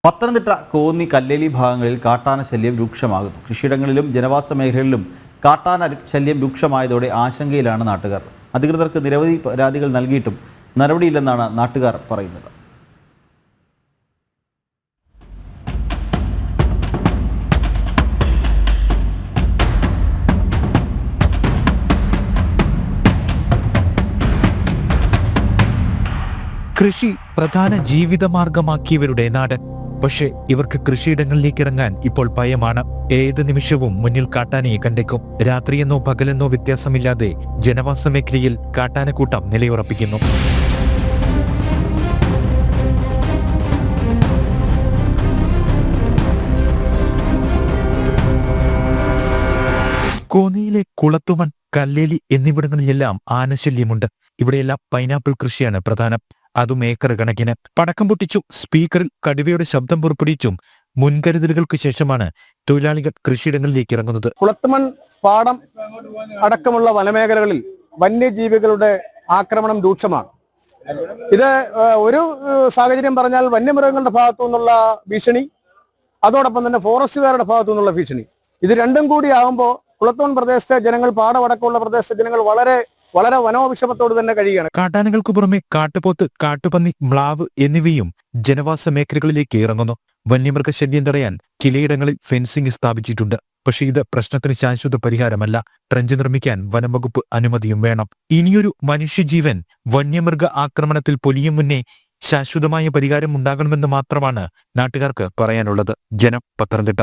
പത്തനംതിട്ട കോന്നി കല്ലേലി ഭാഗങ്ങളിൽ കാട്ടാന ശല്യം രൂക്ഷമാകുന്നു. കൃഷിയിടങ്ങളിലും ജനവാസ മേഖലകളിലും കാട്ടാന ശല്യം രൂക്ഷമായതോടെ ആശങ്കയിലാണ് നാട്ടുകാർ. അധികൃതർക്ക് നിരവധി പരാതികൾ നൽകിയിട്ടും നടപടിയില്ലെന്നാണ് നാട്ടുകാർ പറയുന്നത്. കൃഷി പ്രധാന ജീവിതമാർഗമാക്കിയവരുടെ നാട്. പക്ഷേ ഇവർക്ക് കൃഷിയിടങ്ങളിലേക്ക് ഇറങ്ങാൻ ഇപ്പോൾ ഭയമാണ്. ഏത് നിമിഷവും മുന്നിൽ കാട്ടാനയെ കണ്ടേക്കും. രാത്രിയെന്നോ പകലെന്നോ വ്യത്യാസമില്ലാതെ ജനവാസ മേഖലയിൽ കാട്ടാനക്കൂട്ടം നിലയുറപ്പിക്കുന്നു. കോന്നിയിലെ കുളത്തുമൺ, കല്ലേലി എന്നിവിടങ്ങളിലെല്ലാം ആനശല്യമുണ്ട്. ഇവിടെയെല്ലാം പൈനാപ്പിൾ കൃഷിയാണ് പ്രധാനം. അതും ഏക്കർ കണക്കിന്. പടക്കം പൊട്ടിച്ചു, സ്പീക്കറിൽ കടുവയുടെ ശബ്ദം പുറപ്പെടുവിച്ചും മുൻകരുതലുകൾക്ക് ശേഷമാണ് തൊഴിലാളികൾ കൃഷിയിടങ്ങളിലേക്ക് ഇറങ്ങുന്നത്. കുളത്തുമൺ പാടം അടക്കമുള്ള വനമേഖലകളിൽ വന്യജീവികളുടെ ആക്രമണം രൂക്ഷമാണ്. ഇത് ഒരു സാഹചര്യം പറഞ്ഞാൽ വന്യമൃഗങ്ങളുടെ ഭാഗത്തു നിന്നുള്ള ഭീഷണി, അതോടൊപ്പം തന്നെ ഫോറസ്റ്റുകാരുടെ ഭാഗത്തു നിന്നുള്ള ഭീഷണി, ഇത് രണ്ടും കൂടി ആകുമ്പോൾ കുളത്തുമൺ പ്രദേശത്തെ ജനങ്ങൾ, പാടമടക്കമുള്ള പ്രദേശത്തെ ജനങ്ങൾ വളരെ വനോവിഷമത്തോട് തന്നെ കഴിയുകയാണ്. കാട്ടാനകൾക്ക് പുറമെ കാട്ടുപോത്ത്, കാട്ടുപന്നി, മ്ലാവ് എന്നിവയും ജനവാസ മേഖലകളിലേക്ക് ഇറങ്ങുന്നു. വന്യമൃഗശല്യം തടയാൻ ചിലയിടങ്ങളിൽ ഫെൻസിംഗ് സ്ഥാപിച്ചിട്ടുണ്ട്. പക്ഷേ ഇത് പ്രശ്നത്തിന് ശാശ്വത പരിഹാരമല്ല. ട്രഞ്ച് നിർമ്മിക്കാൻ വനംവകുപ്പ് അനുമതിയും വേണം. ഇനിയൊരു മനുഷ്യജീവൻ വന്യമൃഗ ആക്രമണത്തിൽ പൊലിയും മുന്നേ ശാശ്വതമായ പരിഹാരം ഉണ്ടാകണമെന്ന് മാത്രമാണ് നാട്ടുകാർക്ക് പറയാനുള്ളത്. ജനം, പത്തനംതിട്ട.